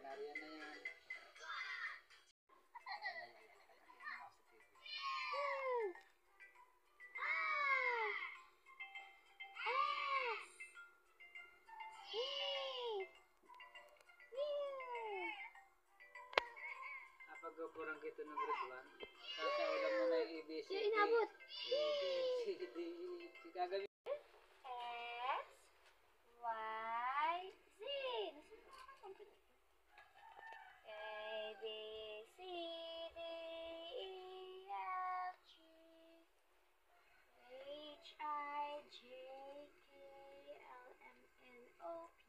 Nariyan na yan. Napag-upurang kita ng grade 1. Sa ulam mo na ABC. Yung inabot. ABC. Si kagabi. X, Y, Z. A, B, C, D, E, F, G, H, I, J, K, L, M, N, O, P.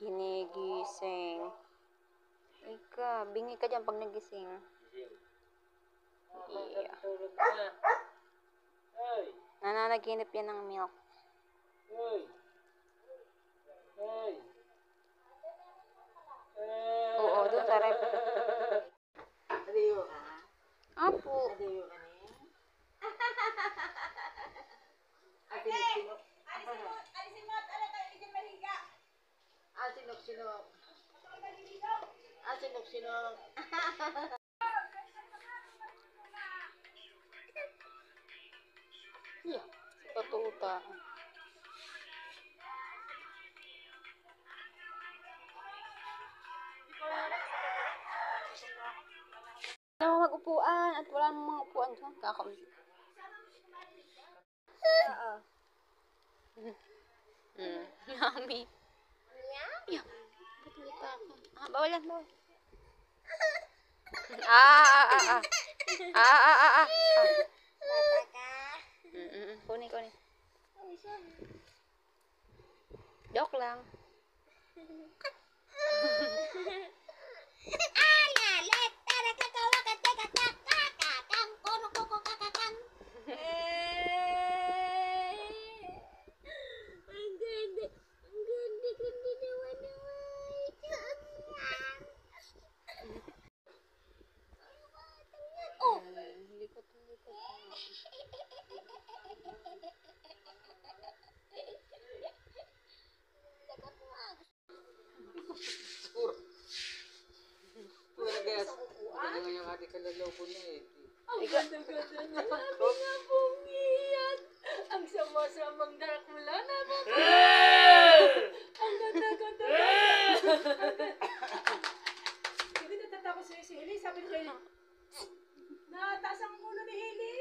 Ginigising. Ika, bingi ka dyan pag nagising. Yeah. Tulog na. Hey! Nananaginip yan ng milk. Hey! Hey! Oo, doon sa rep. Adiyo ka? Apo. Adiyo ka ni? Asinok-sinok. Alisin mo at ala tayo, hindi dyan mahiga. Asinok-sinok. Asinok-sinok. Yeah, si Patuta. Wala mo mag-upuan at wala mo mga upuan dyan. Kakamit. Yummy. Yeah. Patuta ka. Bawalan mo. Kunin. Joke lang. Ano nga yung ating kalalaw po niya eh. Ang ganda-ganda niya. Sabi nga pong iyan. Ang sama-samang Dracula na po. Ang ganda-ganda. Hindi natatakot si Hili. Sabi ni Hili, nataas ang ulo ni Hili.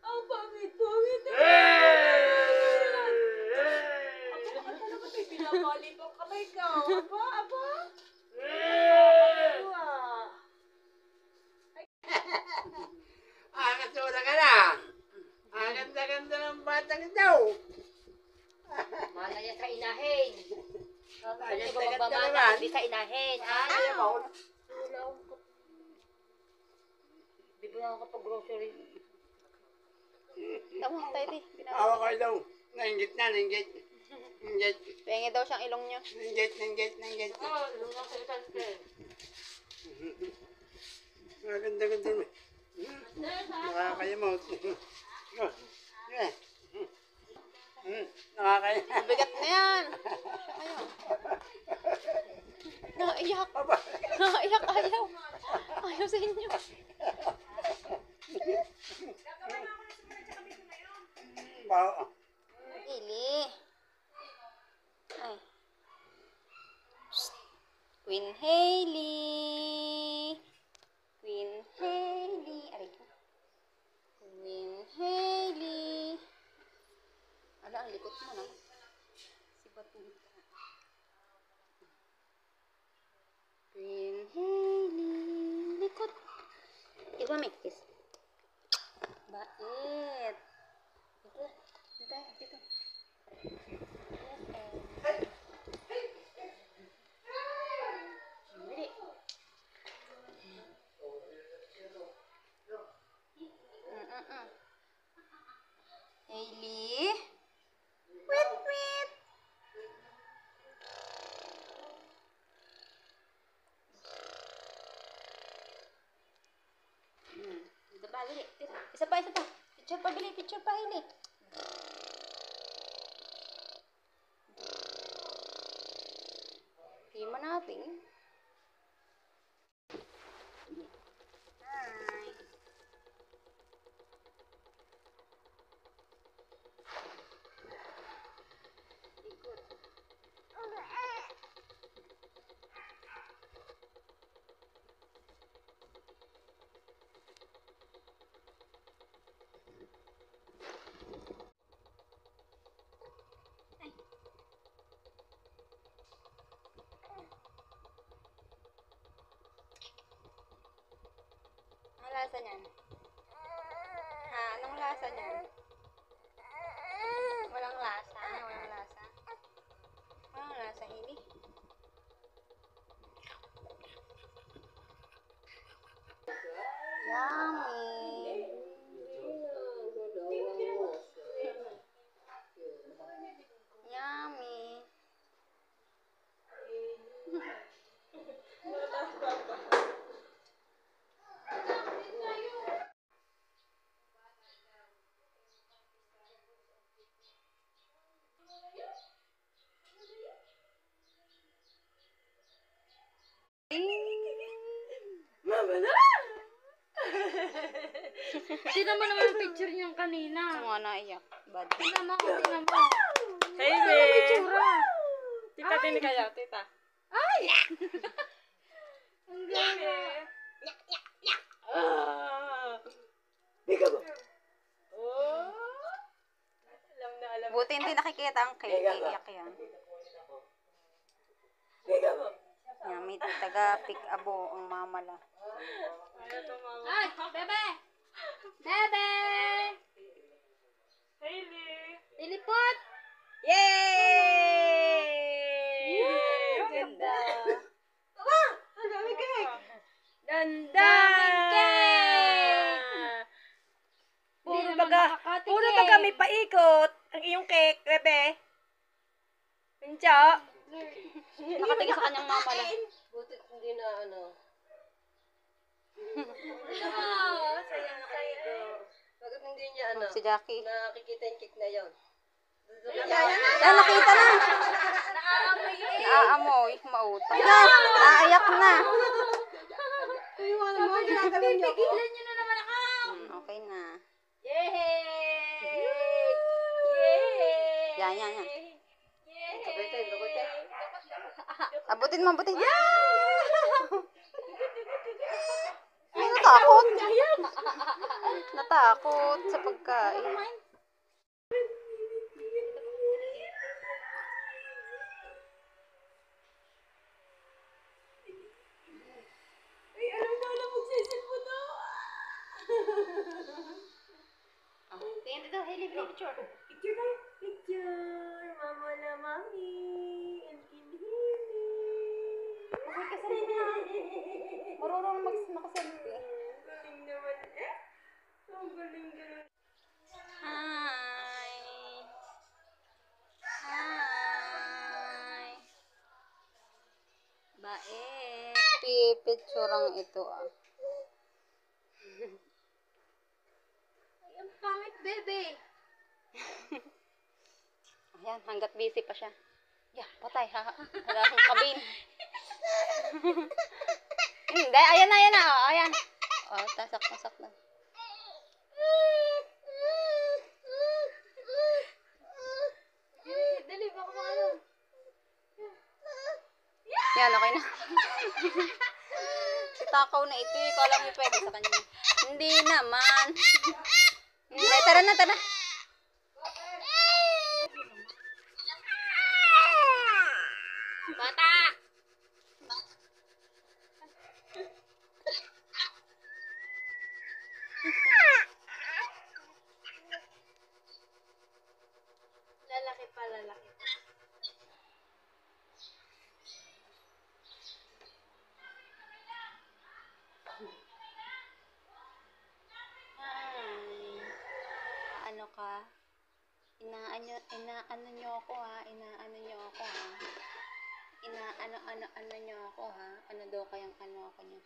Ang pangit-pangit. Ako, akala naman may pinapali pang kamay ka. Aba? Akasura ka na! Ang ganda-ganda ng batang daw! Mana yan sa inahin. Ang Hindi ganda-ganda ba naman! mamamana? Hindi sa inahin. Ayaw mo! Di ba ako kapag-grocery? Tama, tayo di. Awa ko daw! Nainggit na, nainggit! Nainggit! Pengi daw siyang ilong niyo. Nainggit! Oh, lumang sa ikante. Ang ganda-ganda naman! Nakakayamot! Nakakayamot! Bigat na yan. Ayaw. Nakaiyak. Nakaiyak, ayaw. Ayaw sa inyo. Ili. Ay. Psst. Queen Hailey. Queen Hailey. Aray ko. Queen Hailey. Ala, ang likot mo na. Si Batuta. Queen Hailey. Likot. Iba may kiss. Bait. Ito. Dito. Dali. Hailey. Wait. Dito pa, Hailey. Isa pa. Picture pa, Hailey. tingin. Hi. Ikot. Anong lasa niyan? Ha? Anong lasa niyan? Walang lasa? Walang lasa? Walang lasa, hindi? Yummy! Yummy! Mama na! Tingnan mo naman ang picture niyang kanina. Ang nga naiyak. Bad. Tingnan mo, tingnan mo. Hey, Ano may itsura? Tita, din kayo, tita. Ay! Ang ganda. Biga mo. Oh. Alam na alam. Buti hindi nakikita ang cake. Iiyak yan. Biga mo. Yan, may taga-pick abo ang mamala. Ay, bebe! Bebe! Hailey. Ilipot! Yay! Ganda. Ang dami cake. Ganda! Puro baga may paikot ang iyong cake, bebe. Pincha. Nakatingin sa kanyang mamala. Buti hindi na ano. Sayang kayo. Bakit hindi niya ano? Si Jackie. Nakikita yung cake na yon. Yan, nakita na. Nakaamoy eh. Naaamoy. Mautang na. Naayak na. Pigilan niyo na naman ako. Okay na. Yay! Yan, yan, yan. Yay! Abutin mo, abutin. Ay, natakot. Natakot sa pagkain. Ay, alam na magsisil mo to. Tingnan dito, Hailey, picture. Picture kayo. Picture. Mama na mami. And kinhili. Bakit ka salita? Marunong makasalita. Galing naman eh. Ang galing. Hi. Hi. Bae. Pipicturang ito ah. Ay, ang pangit, bebe. Ayan, hanggat busy pa siya. Yeah, patay ha. Wala akong kabin. Hindi, ayan na, ayan na. Oh, ayan. Oh, tasak na. Dali, baka ano. Yan, okay na. Si Takaw na ito, ikaw lang yung pwede sa kanya. Hindi naman. Hindi, tara na. Bata! Lalaki pa. Ano ka? Inaano nyo ako ha? Inaano nyo ako ha? Ano daw kayang ano ako nyo?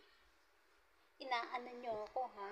Inaano nyo ako ha?